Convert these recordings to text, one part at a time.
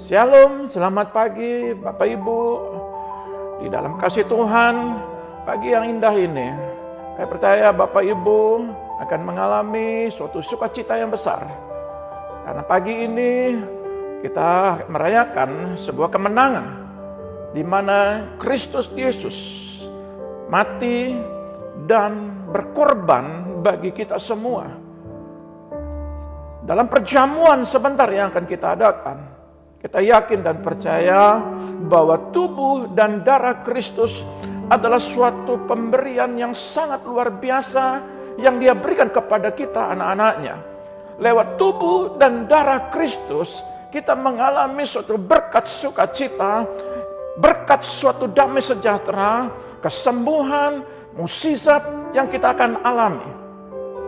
Shalom, selamat pagi Bapak Ibu. Di dalam kasih Tuhan, pagi yang indah ini, saya percaya Bapak Ibu akan mengalami suatu sukacita yang besar. Karena pagi ini kita merayakan sebuah kemenangan, di mana Kristus Yesus mati dan berkorban bagi kita semua. Dalam perjamuan sebentar yang akan kita adakan, kita yakin dan percaya bahwa tubuh dan darah Kristus adalah suatu pemberian yang sangat luar biasa yang Dia berikan kepada kita anak-anaknya. Lewat tubuh dan darah Kristus, kita mengalami suatu berkat sukacita berkat suatu damai sejahtera, kesembuhan, mukjizat yang kita akan alami.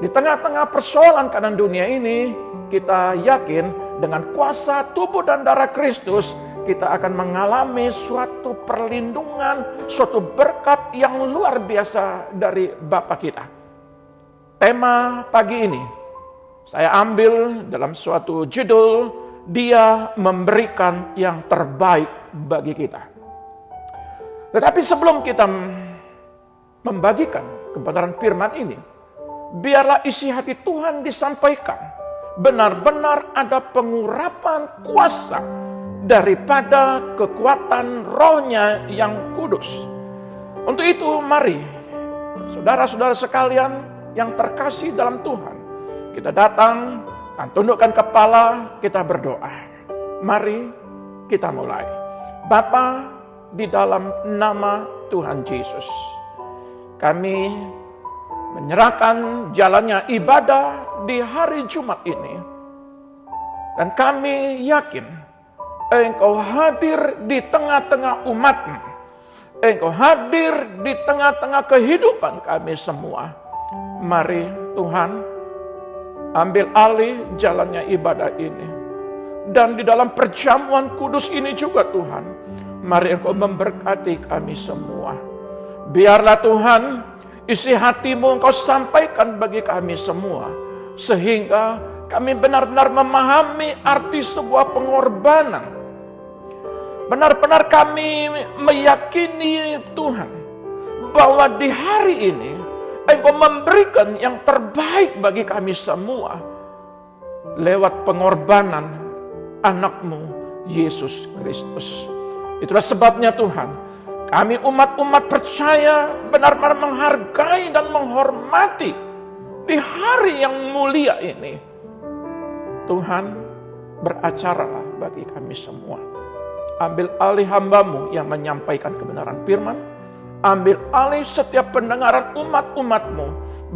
Di tengah-tengah persoalan keadaan dunia ini, kita yakin dengan kuasa tubuh dan darah Kristus, kita akan mengalami suatu perlindungan, suatu berkat yang luar biasa dari Bapa kita. Tema pagi ini, saya ambil dalam suatu judul, Dia memberikan yang terbaik bagi kita. Tetapi sebelum kita membagikan kebenaran firman ini, biarlah isi hati Tuhan disampaikan. Benar-benar ada pengurapan kuasa daripada kekuatan Roh-Nya yang kudus. Untuk itu mari, saudara-saudara sekalian yang terkasih dalam Tuhan, kita datang dan tundukkan kepala, kita berdoa. Mari kita mulai. Bapa, di dalam nama Tuhan Yesus, kami menyerahkan jalannya ibadah di hari Jumat ini. Dan kami yakin Engkau hadir di tengah-tengah umat-Mu. Engkau hadir di tengah-tengah kehidupan kami semua. Mari Tuhan, ambil alih jalannya ibadah ini. Dan di dalam perjamuan kudus ini juga Tuhan, mari Engkau memberkati kami semua. Biarlah Tuhan, isi hati-Mu Engkau sampaikan bagi kami semua, sehingga kami benar-benar memahami arti sebuah pengorbanan. Benar-benar kami meyakini Tuhan, bahwa di hari ini Engkau memberikan yang terbaik bagi kami semua, lewat pengorbanan anak-Mu, Yesus Kristus. Itulah sebabnya Tuhan, kami umat-umat percaya benar-benar menghargai dan menghormati di hari yang mulia ini. Tuhan, beracara bagi kami semua. Ambil alih hamba-Mu yang menyampaikan kebenaran firman. Ambil alih setiap pendengaran umat-umat-Mu,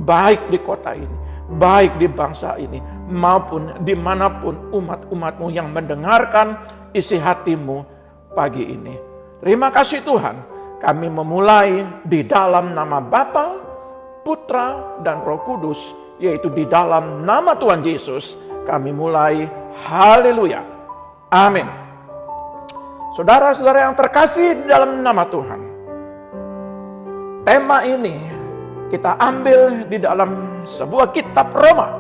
baik di kota ini, baik di bangsa ini, maupun dimanapun umat-umat-Mu yang mendengarkan isi hati-Mu pagi ini. Terima kasih Tuhan, kami memulai di dalam nama Bapa, Putra, dan Roh Kudus, yaitu di dalam nama Tuhan Yesus, kami mulai. Haleluya. Amin. Saudara-saudara yang terkasih di dalam nama Tuhan, tema ini kita ambil di dalam sebuah kitab Roma.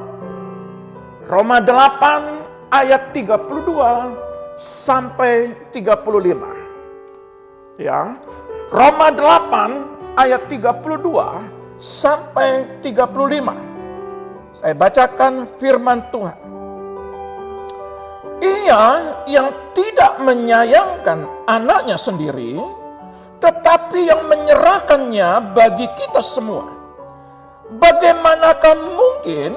Roma 8 ayat 32 sampai 35. Ya. Roma 8 ayat 32 sampai 35. Saya bacakan firman Tuhan. Ia yang tidak menyayangkan anaknya sendiri, tetapi yang menyerahkannya bagi kita semua. Bagaimanakah mungkin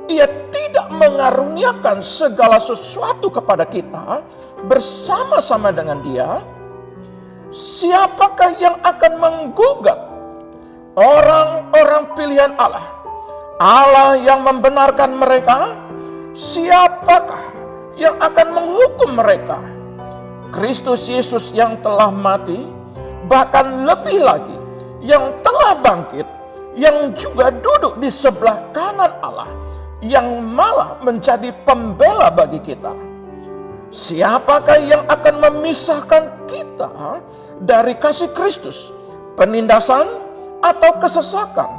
Ia tidak mengaruniakan segala sesuatu kepada kita bersama-sama dengan Dia? Siapakah yang akan menggugat orang-orang pilihan Allah? Allah yang membenarkan mereka? Siapakah yang akan menghukum mereka? Kristus Yesus yang telah mati, bahkan lebih lagi, yang telah bangkit, yang juga duduk di sebelah kanan Allah, yang malah menjadi pembela bagi kita. Siapakah yang akan memisahkan kita dari kasih Kristus? Penindasan atau kesesakan,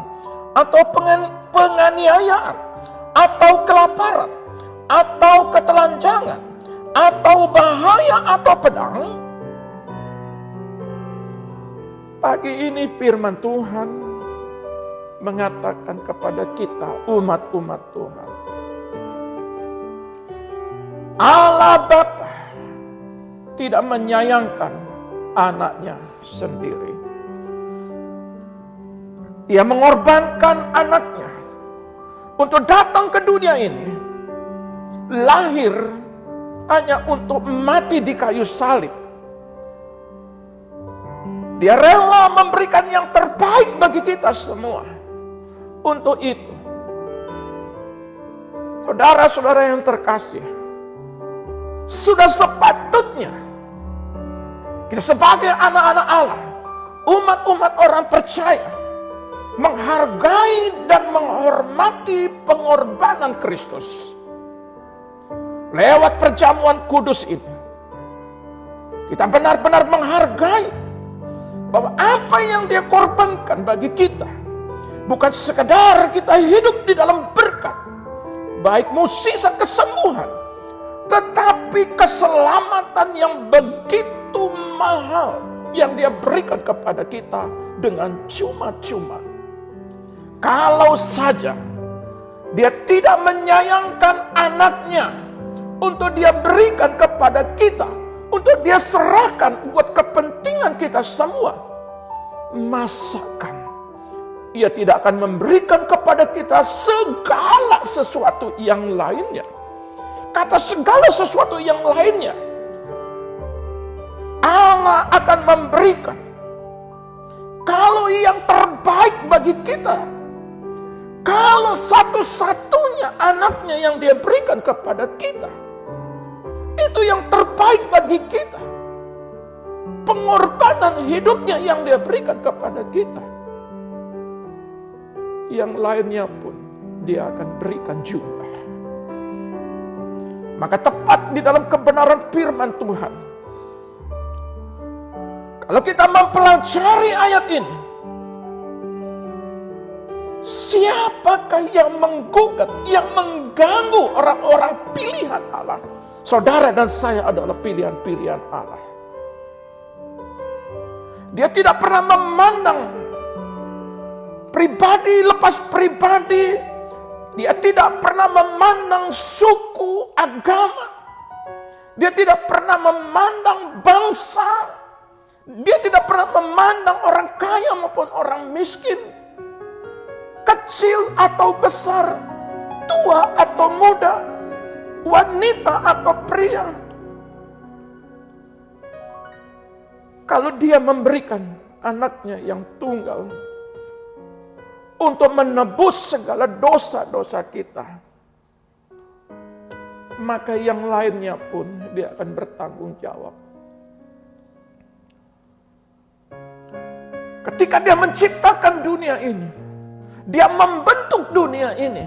atau penganiayaan, atau kelaparan, atau ketelanjangan, atau bahaya, atau pedang? Pagi ini firman Tuhan mengatakan kepada kita, umat-umat Tuhan, Allah Bapa tidak menyayangkan anaknya sendiri. Ia mengorbankan anaknya untuk datang ke dunia ini, lahir hanya untuk mati di kayu salib. Dia rela memberikan yang terbaik bagi kita semua. Untuk itu, saudara-saudara yang terkasih, sudah sepatutnya Kita sebagai anak-anak Allah, umat-umat orang percaya, menghargai dan menghormati pengorbanan Kristus. Lewat perjamuan kudus ini, kita benar-benar menghargai bahwa apa yang Dia korbankan bagi kita, bukan sekedar kita hidup di dalam berkat, baik mukjizat kesembuhan, tetapi keselamatan yang begitu mahal yang Dia berikan kepada kita dengan cuma-cuma. Kalau saja Dia tidak menyayangkan anaknya untuk Dia berikan kepada kita, untuk Dia serahkan buat kepentingan kita semua, masakan Ia tidak akan memberikan kepada kita segala sesuatu yang lainnya. Kata segala sesuatu yang lainnya, Allah akan memberikan. Kalau yang terbaik bagi kita, kalau satu-satunya anaknya yang Dia berikan kepada kita, itu yang terbaik bagi kita. Pengorbanan hidupnya yang Dia berikan kepada kita, yang lainnya pun Dia akan berikan juga. Maka tepat di dalam kebenaran firman Tuhan, kalau kita mempelajari ayat ini, siapakah yang menggugat, yang mengganggu orang-orang pilihan Allah? Saudara dan saya adalah pilihan-pilihan Allah. Dia tidak pernah memandang pribadi lepas pribadi. Dia tidak pernah memandang suku, agama. Dia tidak pernah memandang bangsa. Dia tidak pernah memandang orang kaya maupun orang miskin, kecil atau besar, tua atau muda, wanita atau pria. Kalau Dia memberikan anaknya yang tunggal untuk menebus segala dosa-dosa kita, maka yang lainnya pun Dia akan bertanggung jawab. Ketika Dia menciptakan dunia ini, Dia membentuk dunia ini.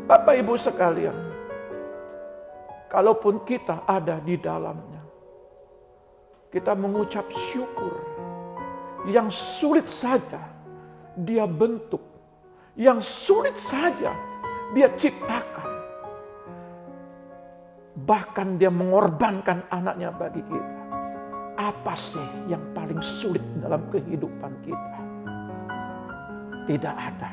Bapak Ibu sekalian, kalaupun kita ada di dalamnya, kita mengucap syukur. Yang sulit saja Dia bentuk, yang sulit saja Dia ciptakan, bahkan Dia mengorbankan anaknya bagi kita. Apa sih yang paling sulit dalam kehidupan kita? Tidak ada.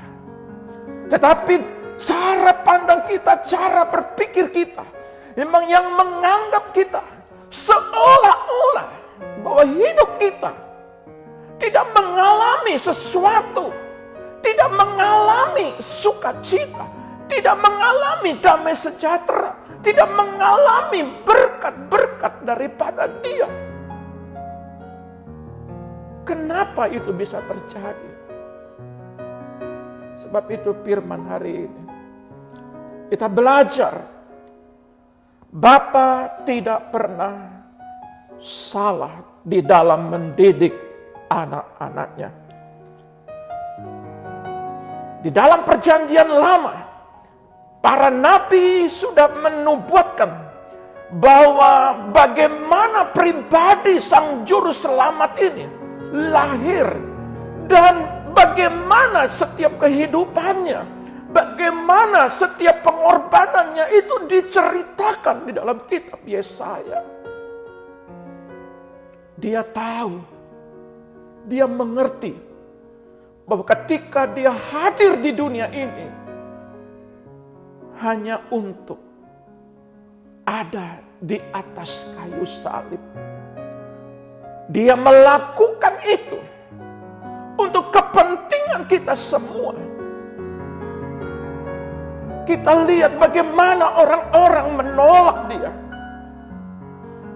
Tetapi cara pandang kita, cara berpikir kita, memang yang menganggap kita seolah-olah bahwa hidup kita tidak mengalami sesuatu, tidak mengalami sukacita, tidak mengalami damai sejahtera, tidak mengalami berkat-berkat daripada Dia. Kenapa itu bisa terjadi? Sebab itu firman hari ini kita belajar, Bapa tidak pernah salah di dalam mendidik anak-anaknya. Di dalam perjanjian lama, para nabi sudah menubuatkan bahwa bagaimana pribadi sang juru selamat ini lahir, dan bagaimana setiap kehidupannya, bagaimana setiap pengorbanannya itu diceritakan di dalam kitab Yesaya. Dia tahu, Dia mengerti bahwa ketika Dia hadir di dunia ini hanya untuk ada di atas kayu salib. Dia melakukan itu untuk kepentingan kita semua. Kita lihat bagaimana orang-orang menolak Dia.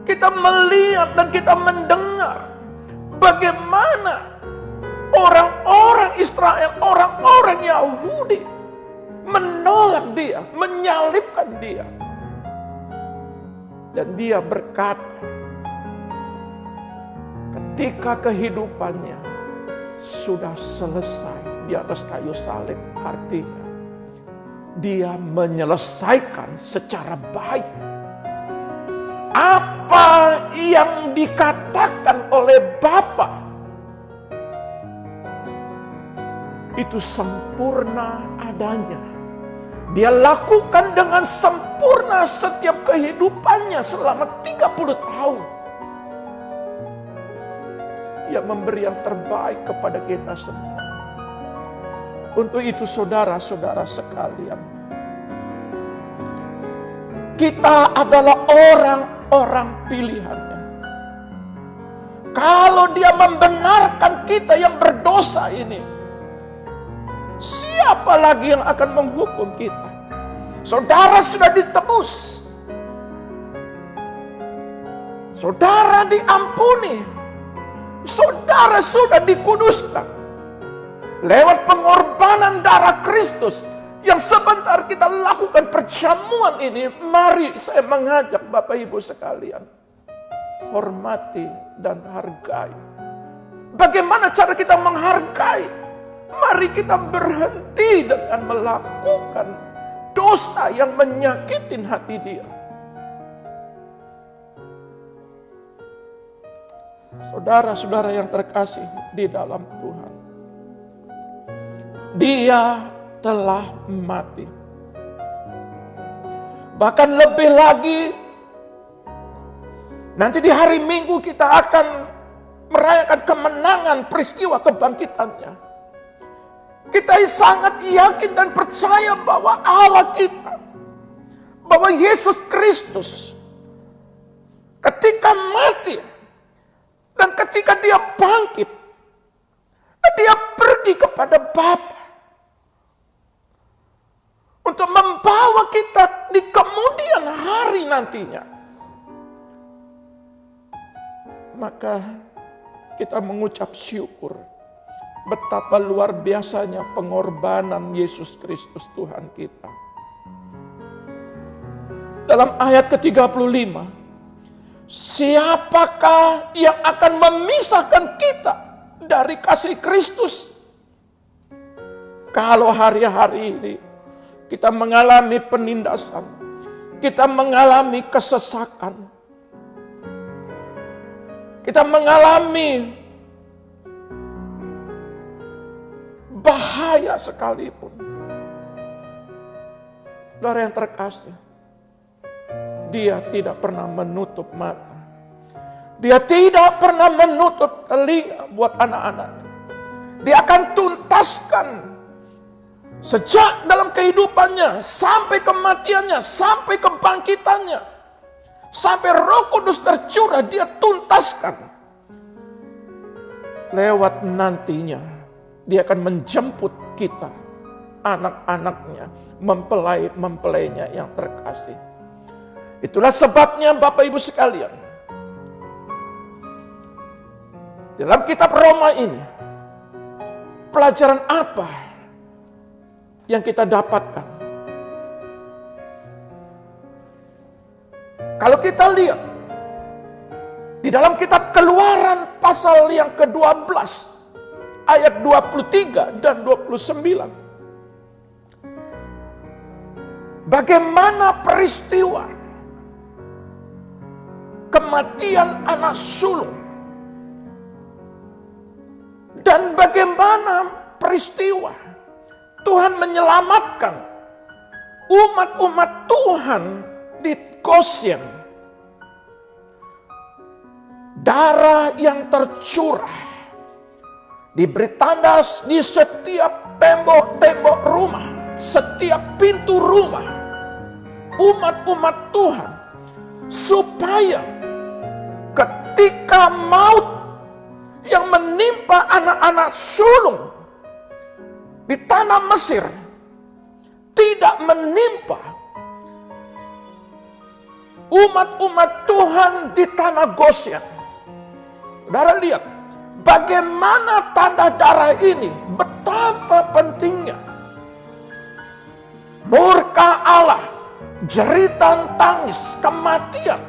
Kita melihat dan kita mendengar bagaimana orang-orang Israel, orang-orang Yahudi menolak Dia, menyalibkan Dia. Dan dia berkata, ketika kehidupannya sudah selesai di atas kayu salib, artinya dia menyelesaikan secara baik apa yang dikatakan oleh Bapa. Itu sempurna adanya. Dia lakukan dengan sempurna setiap kehidupannya selama 30 tahun. Ia memberi yang terbaik kepada kita semua. Untuk itu saudara-saudara sekalian, kita adalah orang-orang pilihannya. Kalau dia membenarkan kita yang berdosa ini, siapa lagi yang akan menghukum kita? Saudara sudah ditebus. Saudara diampuni. Saudara sudah dikuduskan. Lewat pengorbanan darah Kristus yang sebentar kita lakukan perjamuan ini, mari saya mengajak Bapak Ibu sekalian, hormati dan hargai. Bagaimana cara kita menghargai? Mari kita berhenti dengan melakukan dosa yang menyakitin hati dia. Saudara-saudara yang terkasih di dalam Tuhan, dia telah mati. Bahkan lebih lagi, nanti di hari Minggu kita akan merayakan kemenangan peristiwa kebangkitannya. Kita sangat yakin dan percaya bahwa Allah kita, bahwa Yesus Kristus ketika mati dan ketika dia bangkit, dia pergi kepada Bapa untuk membawa kita di kemudian hari nantinya. Maka kita mengucap syukur betapa luar biasanya pengorbanan Yesus Kristus Tuhan kita. Dalam ayat ke-35, siapakah yang akan memisahkan kita dari kasih Kristus? Kalau hari-hari ini kita mengalami penindasan, kita mengalami kesesakan, kita mengalami bahaya sekalipun, saudara yang terkasih, dia tidak pernah menutup mata. Dia tidak pernah menutup telinga buat anak-anaknya. Dia akan tuntaskan sejak dalam kehidupannya, sampai kematiannya, sampai kebangkitannya, sampai Roh Kudus tercurah, dia tuntaskan. Lewat nantinya, dia akan menjemput kita, anak-anaknya, mempelai-mempelainya yang terkasih. Itulah sebabnya Bapak Ibu sekalian, dalam kitab Roma ini, pelajaran apa yang kita dapatkan? Kalau kita lihat di dalam kitab Keluaran pasal yang ke-12 ayat 23 dan 29, bagaimana peristiwa kematian anak sulung dan bagaimana peristiwa Tuhan menyelamatkan umat-umat Tuhan di Goshen. Darah yang tercurah diberi tanda di setiap tembok-tembok rumah, setiap pintu rumah umat-umat Tuhan, supaya ketika maut yang menimpa anak-anak sulung di tanah Mesir tidak menimpa umat-umat Tuhan di tanah Goshen. Saudara lihat bagaimana tanda darah ini, betapa pentingnya. Murka Allah, jeritan tangis, kematian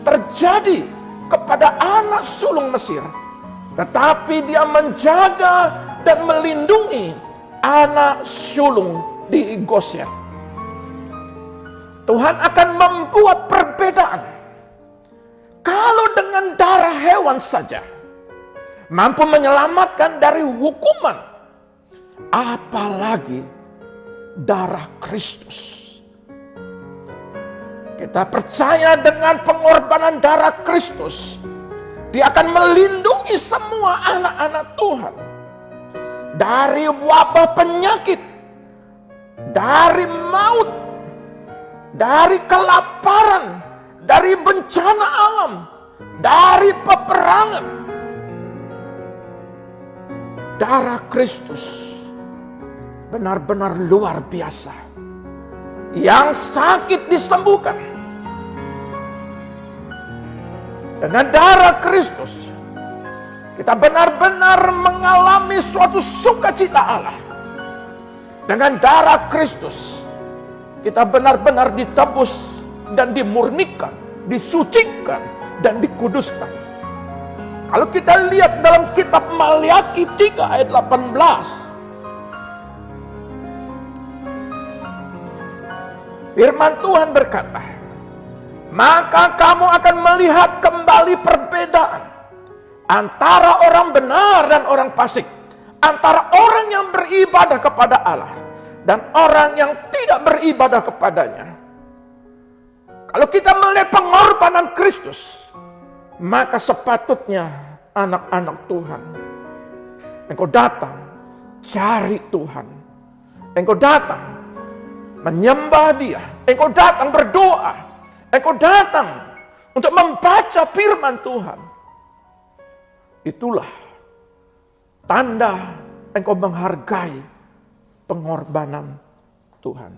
terjadi kepada anak sulung Mesir, tetapi dia menjaga dan melindungi anak sulung di Gosen. Tuhan akan membuat perbedaan. Kalau dengan darah hewan saja mampu menyelamatkan dari hukuman, apalagi darah Kristus. Kita percaya dengan pengorbanan darah Kristus, Dia akan melindungi semua anak-anak Tuhan dari wabah penyakit, dari maut, dari kelaparan, dari bencana alam, dari peperangan. Darah Kristus benar-benar luar biasa. Yang sakit disembuhkan. Dengan darah Kristus, kita benar-benar mengalami suatu sukacita Allah. Dengan darah Kristus, kita benar-benar ditebus dan dimurnikan, disucikan, dan dikuduskan. Kalau kita lihat dalam kitab Maliaki 3 ayat 18, firman Tuhan berkata, maka kamu akan melihat kembali perbedaan antara orang benar dan orang fasik, antara orang yang beribadah kepada Allah dan orang yang tidak beribadah kepadanya. Kalau kita melihat pengorbanan Kristus, maka sepatutnya anak-anak Tuhan, engkau datang cari Tuhan, engkau datang menyembah Dia, engkau datang berdoa, engkau datang untuk membaca firman Tuhan. Itulah tanda engkau menghargai pengorbanan Tuhan.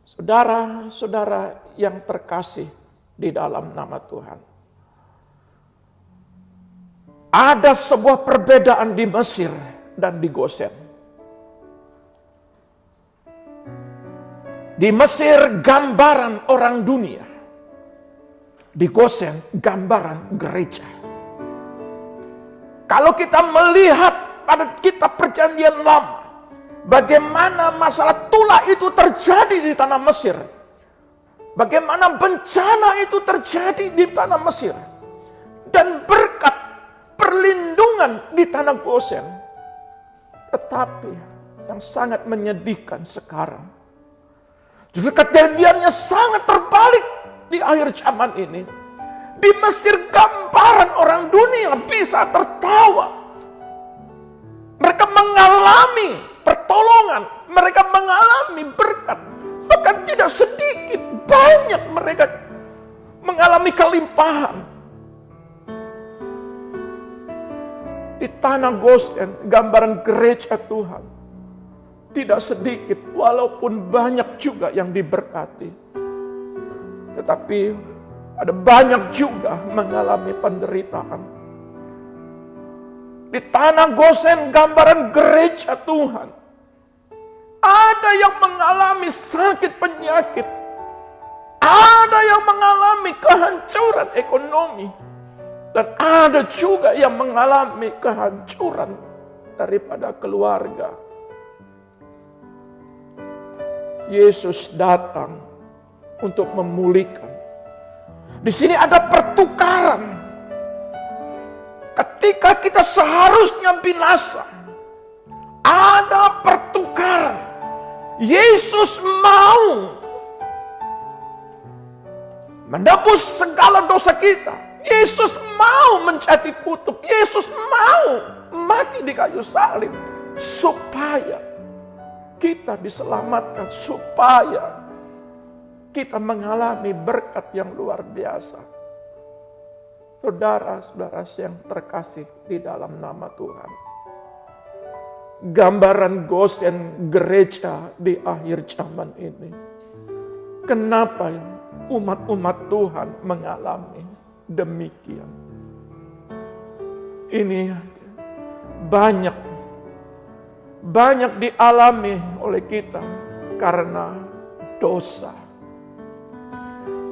Saudara-saudara yang terkasih di dalam nama Tuhan, ada sebuah perbedaan di Mesir dan di Gosen. Di Mesir gambaran orang dunia, di Gosen gambaran gereja. Kalau kita melihat pada kitab Perjanjian Lama, bagaimana masalah tulah itu terjadi di tanah Mesir, bagaimana bencana itu terjadi di tanah Mesir, dan berkat perlindungan di tanah Gosen. Tetapi yang sangat menyedihkan sekarang, justru kejadiannya sangat terbalik di akhir zaman ini. Di Mesir gambaran orang dunia bisa tertawa. Mereka mengalami pertolongan, mereka mengalami berkat. Bahkan tidak sedikit, banyak mereka mengalami kelimpahan. Di tanah Gosen, gambaran gereja Tuhan tidak sedikit, walaupun banyak juga yang diberkati. Tetapi ada banyak juga mengalami penderitaan. Di tanah Gosen gambaran gereja Tuhan, ada yang mengalami sakit penyakit, ada yang mengalami kehancuran ekonomi, dan ada juga yang mengalami kehancuran daripada keluarga. Yesus datang untuk memulihkan. Di sini ada pertukaran. Ketika kita seharusnya binasa, ada pertukaran. Yesus mau menebus segala dosa kita. Yesus mau menjadi kutub. Yesus mau mati di kayu salib supaya kita diselamatkan, supaya kita mengalami berkat yang luar biasa. Saudara-saudara yang terkasih di dalam nama Tuhan, gambaran Gosen gereja di akhir zaman ini. Kenapa umat-umat Tuhan mengalami demikian? Ini banyak dialami oleh kita karena dosa.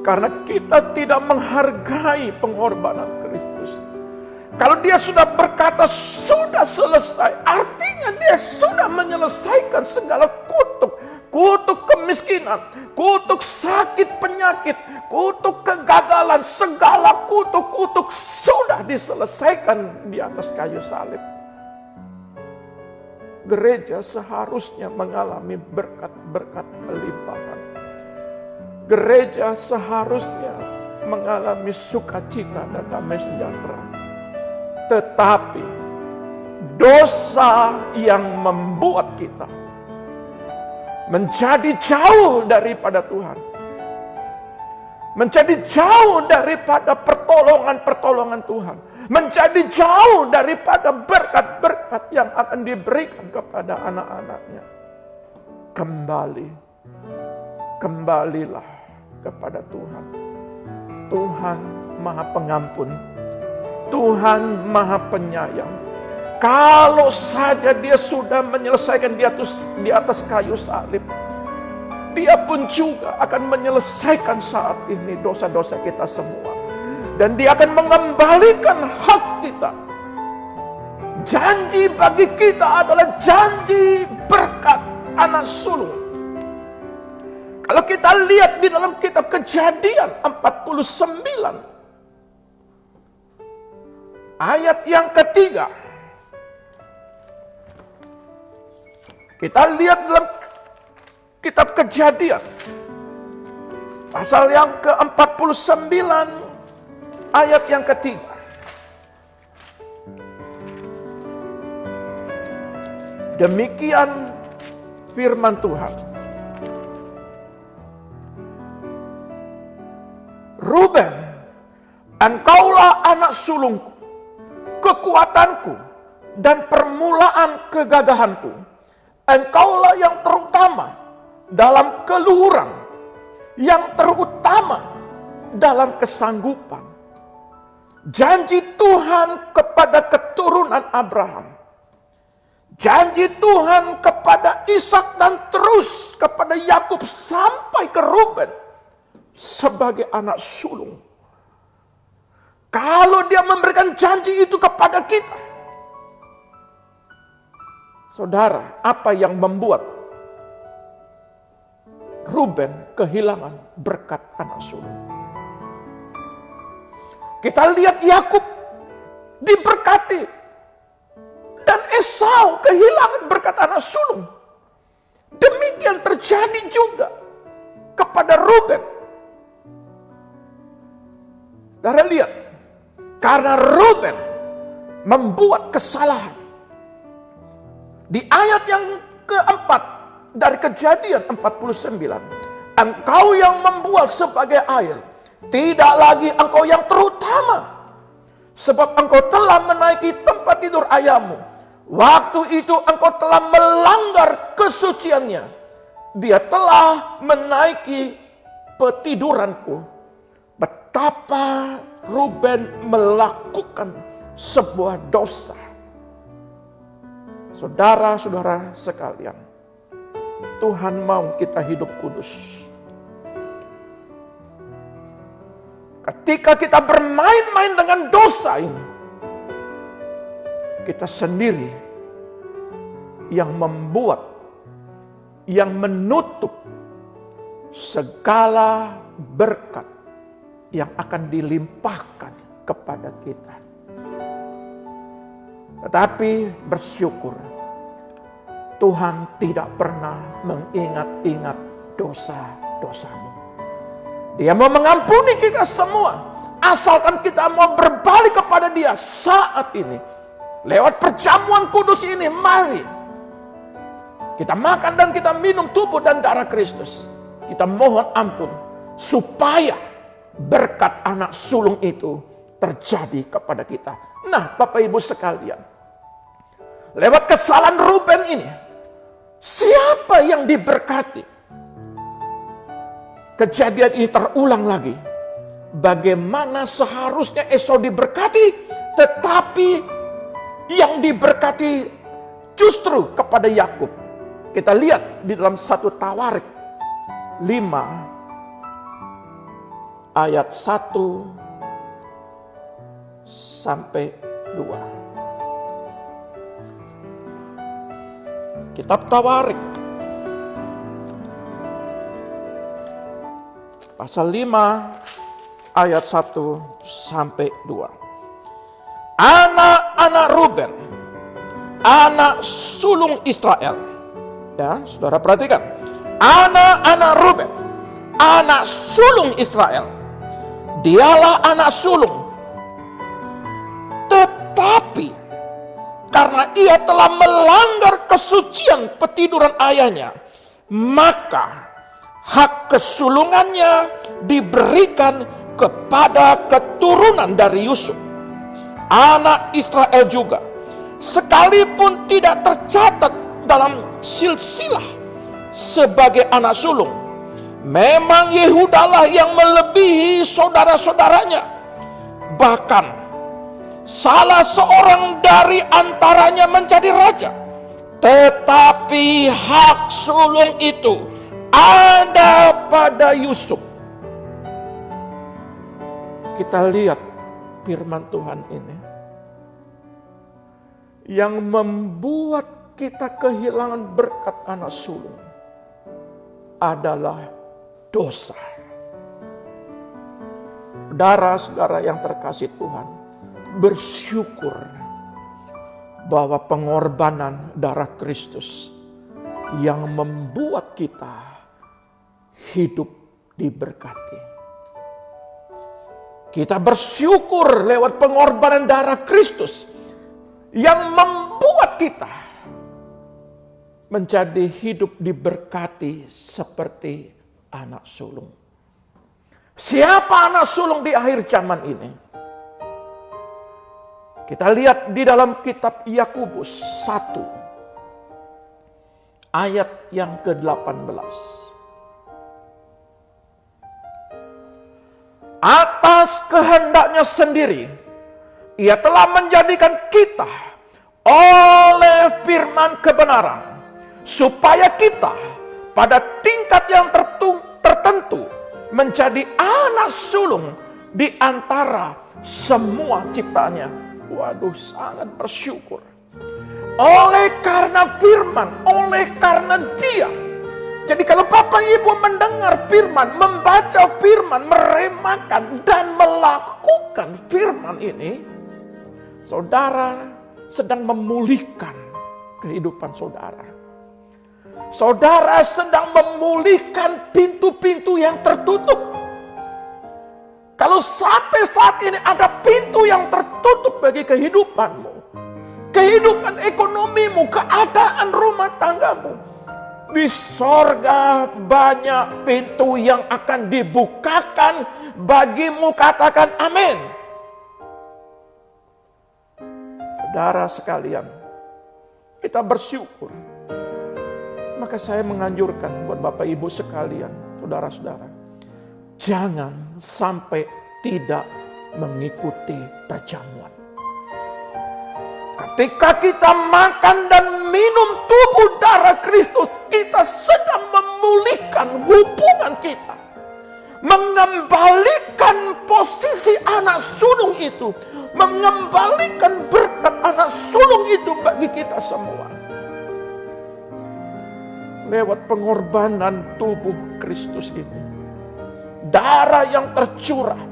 Karena kita tidak menghargai pengorbanan Kristus. Kalau dia sudah berkata sudah selesai, artinya dia sudah menyelesaikan segala kutuk. Kutuk kemiskinan, kutuk sakit penyakit, kutuk kegagalan, segala kutuk-kutuk sudah diselesaikan di atas kayu salib. Gereja seharusnya mengalami berkat-berkat kelimpahan. Gereja seharusnya mengalami sukacita dan damai sejahtera. Tetapi dosa yang membuat kita menjadi jauh daripada Tuhan, menjadi jauh daripada pertolongan-pertolongan Tuhan, menjadi jauh daripada berkat-berkat yang akan diberikan kepada anak-anaknya. Kembalilah kepada Tuhan. Tuhan Maha Pengampun, Tuhan Maha Penyayang. Kalau saja dia sudah menyelesaikan di atas kayu salib, dia pun juga akan menyelesaikan saat ini dosa-dosa kita semua. Dan dia akan mengembalikan hak kita. Janji bagi kita adalah janji berkat anak sulung. Kalau kita lihat di dalam kitab Kejadian 49, ayat yang ketiga, kita lihat dalam kitab Kejadian pasal yang ke-49 ayat yang ketiga. Demikian firman Tuhan. Ruben, engkaulah anak sulungku, kekuatanku, dan permulaan kegagahanku. Engkaulah yang terutama dalam keluhuran, yang terutama dalam kesanggupan. Janji Tuhan kepada keturunan Abraham, janji Tuhan kepada Ishak dan terus kepada Yakub sampai ke Ruben sebagai anak sulung. Kalau dia memberikan janji itu kepada kita, saudara, apa yang membuat Ruben kehilangan berkat anak sulung? Kita lihat Yakub diberkati dan Esau kehilangan berkat anak sulung. Demikian terjadi juga kepada Ruben. Saudara lihat, karena Ruben membuat kesalahan. Di ayat yang keempat dari Kejadian 49. Engkau yang membuat sebagai air, tidak lagi engkau yang terutama. Sebab engkau telah menaiki tempat tidur ayahmu. Waktu itu engkau telah melanggar kesuciannya. Dia telah menaiki petiduranku. Betapa Ruben melakukan sebuah dosa. Saudara-saudara sekalian, Tuhan mau kita hidup kudus. Ketika kita bermain-main dengan dosa ini, kita sendiri yang membuat, yang menutup segala berkat yang akan dilimpahkan kepada kita. Tetapi bersyukur, Tuhan tidak pernah mengingat-ingat dosa-dosamu. Dia mau mengampuni kita semua, asalkan kita mau berbalik kepada Dia saat ini. Lewat perjamuan kudus ini, mari kita makan dan kita minum tubuh dan darah Kristus. Kita mohon ampun supaya berkat anak sulung itu terjadi kepada kita. Nah, Bapak Ibu sekalian, lewat kesalahan Ruben ini, siapa yang diberkati? Kejadian ini terulang lagi. Bagaimana seharusnya Esau diberkati, tetapi yang diberkati justru kepada Yakub. Kita lihat di dalam 1 Tawarik 5 ayat 1 sampai 2. Kitab Tawarik pasal 5 ayat 1 sampai 2. Anak-anak Ruben, anak sulung Israel. Ya, saudara perhatikan. Anak-anak Ruben, anak sulung Israel. Dialah anak sulung. Tetapi karena ia telah melanggar kesucian petiduran ayahnya, maka hak kesulungannya diberikan kepada keturunan dari Yusuf, anak Israel juga, sekalipun tidak tercatat dalam silsilah sebagai anak sulung. Memang Yehudalah yang melebihi saudara-saudaranya. Bahkan salah seorang dari antaranya menjadi raja. Tetapi hak sulung itu ada pada Yusuf. Kita lihat firman Tuhan ini yang membuat kita kehilangan berkat anak sulung adalah dosa. Saudara-saudara yang terkasih Tuhan, bersyukur bahwa pengorbanan darah Kristus yang membuat kita hidup diberkati. Kita bersyukur lewat pengorbanan darah Kristus yang membuat kita menjadi hidup diberkati seperti anak sulung. Siapa anak sulung di akhir zaman ini? Kita lihat di dalam kitab Yakobus 1 ayat yang ke-18. Atas kehendaknya sendiri, ia telah menjadikan kita oleh firman kebenaran, supaya kita pada tingkat yang tertentu menjadi anak sulung di antara semua ciptaannya. Waduh, sangat bersyukur. Oleh karena firman, oleh karena dia. Jadi kalau Bapak Ibu mendengar firman, membaca firman, meremakan dan melakukan firman ini, saudara sedang memulihkan kehidupan saudara. Saudara sedang memulihkan pintu-pintu yang tertutup. Kalau sampai saat ini ada pintu yang tertutup bagi kehidupanmu, kehidupan ekonomimu, keadaan rumah tanggamu, di sorga banyak pintu yang akan dibukakan bagimu. Katakan amin. Saudara sekalian, kita bersyukur. Maka saya menganjurkan buat Bapak Ibu sekalian, saudara-saudara, jangan sampai tidak mengikuti perjamuan. Ketika kita makan dan minum tubuh darah Kristus, kita sedang memulihkan hubungan kita. Mengembalikan posisi anak sulung itu. Mengembalikan berkat anak sulung itu bagi kita semua. Lewat pengorbanan tubuh Kristus ini. Darah yang tercurah.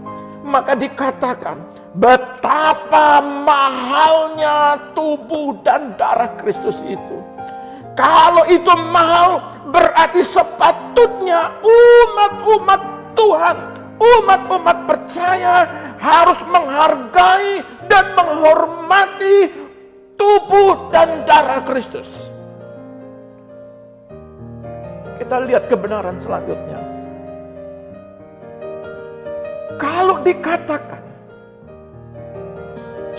Maka dikatakan, betapa mahalnya tubuh dan darah Kristus itu. Kalau itu mahal, berarti sepatutnya umat-umat Tuhan, umat-umat percaya harus menghargai dan menghormati tubuh dan darah Kristus. Kita lihat kebenaran selanjutnya. Kalau dikatakan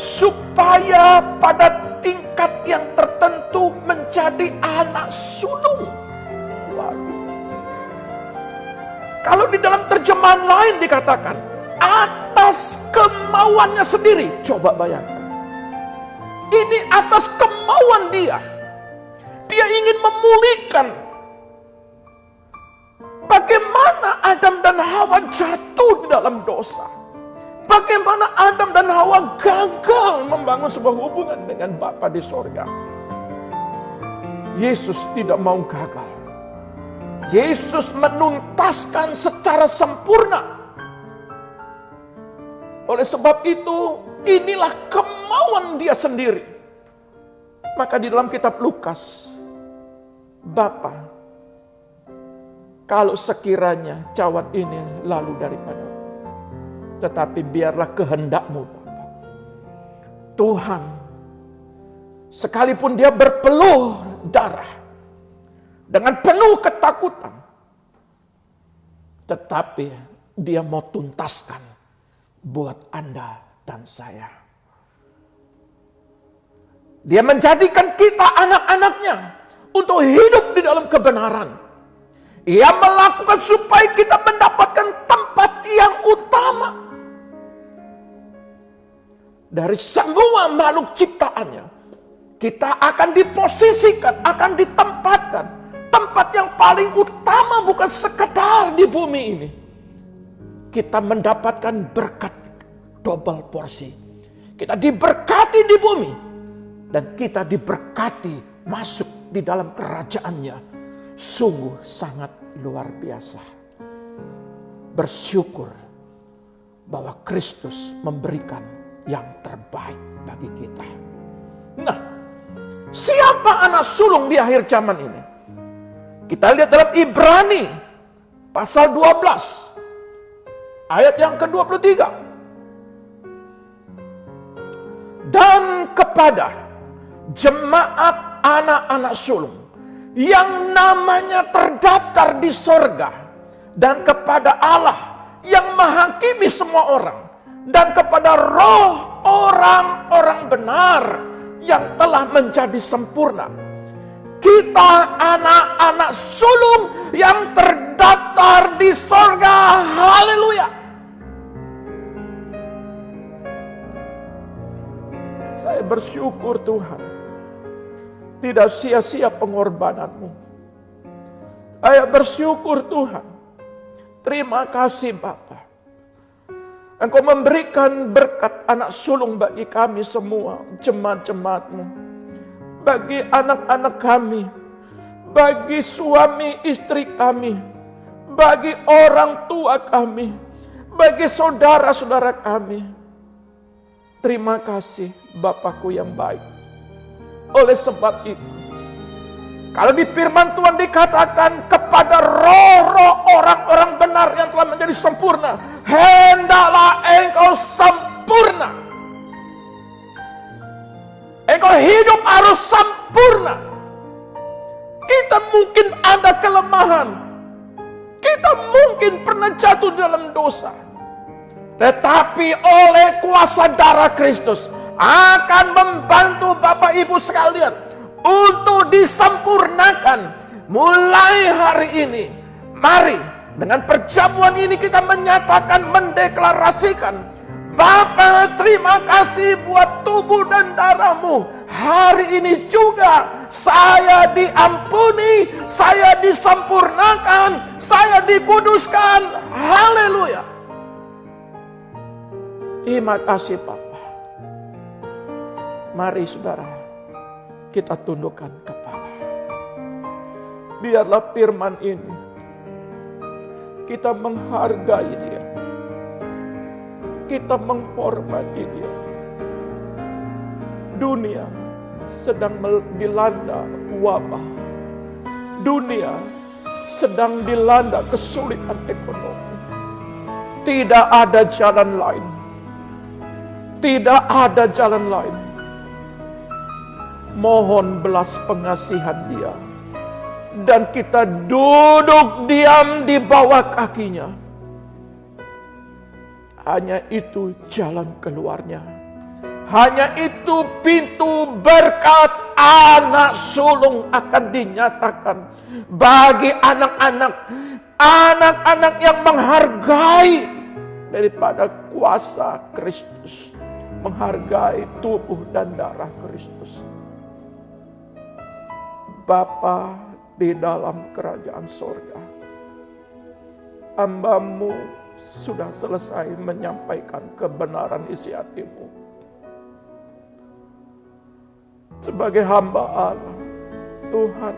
supaya pada tingkat yang tertentu menjadi anak sulung. Waduh. Kalau di dalam terjemahan lain dikatakan atas kemauannya sendiri. Coba bayangkan. Ini atas kemauan dia. Dia ingin memulihkan bagaimana Adam dan Hawa jatuh di dalam dosa. Bagaimana Adam dan Hawa gagal membangun sebuah hubungan dengan Bapa di sorga. Yesus tidak mau gagal. Yesus menuntaskan secara sempurna. Oleh sebab itu, inilah kemauan dia sendiri. Maka di dalam kitab Lukas, Bapa, kalau sekiranya cawan ini lalu daripada, tetapi biarlah kehendak-Mu, Bapa. Tuhan, sekalipun dia berpeluh darah, dengan penuh ketakutan, tetapi dia mau tuntaskan buat Anda dan saya. Dia menjadikan kita anak-anaknya untuk hidup di dalam kebenaran. Ia melakukan supaya kita mendapatkan tempat yang utama. Dari semua makhluk ciptaannya, kita akan diposisikan, akan ditempatkan. Tempat yang paling utama bukan sekedar di bumi ini. Kita mendapatkan berkat double porsi. Kita diberkati di bumi. Dan kita diberkati masuk di dalam kerajaannya. Sungguh sangat luar biasa. Bersyukur bahwa Kristus memberikan yang terbaik bagi kita. Nah, siapa anak sulung di akhir zaman ini? Kita lihat dalam Ibrani pasal 12 ayat yang ke-23. Dan kepada jemaat anak-anak sulung yang namanya terdaftar di sorga, dan kepada Allah yang menghakimi semua orang, dan kepada roh orang-orang benar yang telah menjadi sempurna. Kita anak-anak sulung yang terdaftar di sorga. Haleluya. Saya bersyukur Tuhan, tidak sia-sia pengorbananmu. Saya bersyukur Tuhan. Terima kasih Bapa. Engkau memberikan berkat anak sulung bagi kami semua, jemaat-jemaat-Mu. Bagi anak-anak kami, bagi suami istri kami, bagi orang tua kami, bagi saudara-saudara kami. Terima kasih Bapakku yang baik. Oleh sebab itu, kalau di firman Tuhan dikatakan kepada roh-roh orang-orang benar yang telah menjadi sempurna, hendaklah engkau sempurna. Engkau hidup harus sempurna. Kita mungkin ada kelemahan. Kita mungkin pernah jatuh dalam dosa. Tetapi oleh kuasa darah Kristus akan membantu Bapak Ibu sekalian untuk disempurnakan mulai hari ini. Mari dengan perjamuan ini kita menyatakan, mendeklarasikan, Bapa, terima kasih buat tubuh dan darah-Mu. Hari ini juga saya diampuni, saya disempurnakan, saya dikuduskan. Haleluya. Terima kasih Bapa. Mari saudara, kita tundukkan kepala. Biarlah firman ini kita menghargai Dia. Kita menghormati Dia. Dunia sedang dilanda wabah. Dunia sedang dilanda kesulitan ekonomi. Tidak ada jalan lain. Tidak ada jalan lain. Mohon belas pengasihan Dia. Dan kita duduk diam di bawah kakinya. Hanya itu jalan keluarnya. Hanya itu pintu berkat anak sulung akan dinyatakan bagi anak-anak yang menghargai daripada kuasa Kristus, menghargai tubuh dan darah Kristus. Bapa di dalam kerajaan sorga, hamba-Mu sudah selesai menyampaikan kebenaran isi hati-Mu. Sebagai hamba Allah, Tuhan,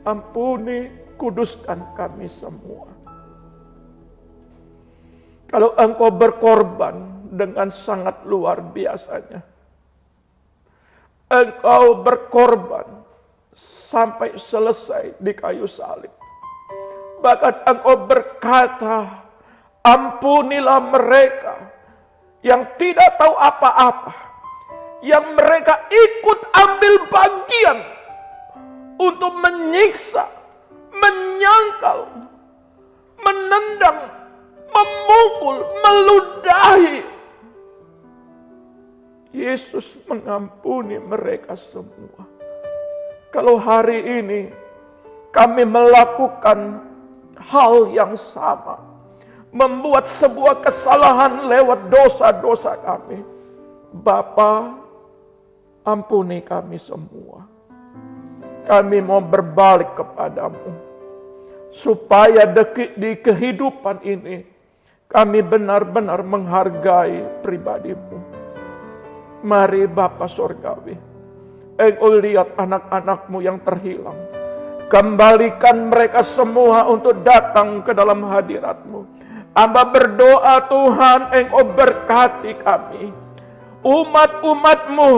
ampuni, kuduskan kami semua. Kalau Engkau berkorban dengan sangat luar biasanya, Engkau berkorban sampai selesai di kayu salib. Bahkan Engkau berkata, ampunilah mereka yang tidak tahu apa-apa, yang mereka ikut ambil bagian untuk menyiksa, menyangkal, menendang, memukul, meludahi. Yesus mengampuni mereka semua. Kalau hari ini kami melakukan hal yang sama, membuat sebuah kesalahan lewat dosa-dosa kami, Bapa, ampuni kami semua. Kami mau berbalik kepadamu, supaya di kehidupan ini kami benar-benar menghargai pribadimu. Mari Bapa Surgawi, Engkau lihat anak-anakmu yang terhilang. Kembalikan mereka semua untuk datang ke dalam hadirat-Mu. Hamba berdoa, Tuhan, Engkau berkati kami, umat-umat-Mu.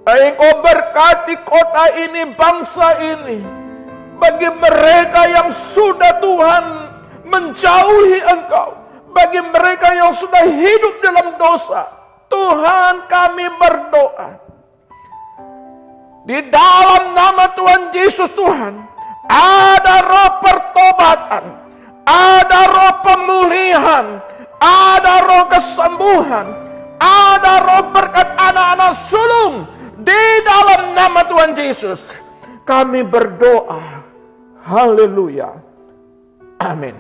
Engkau berkati kota ini, bangsa ini. Bagi mereka yang sudah Tuhan menjauhi Engkau, bagi mereka yang sudah hidup dalam dosa, Tuhan, kami berdoa, di dalam nama Tuhan Yesus, Tuhan, ada roh pertobatan, ada roh pemulihan, ada roh kesembuhan, ada roh berkat anak-anak sulung. Di dalam nama Tuhan Yesus, kami berdoa. Haleluya. Amin.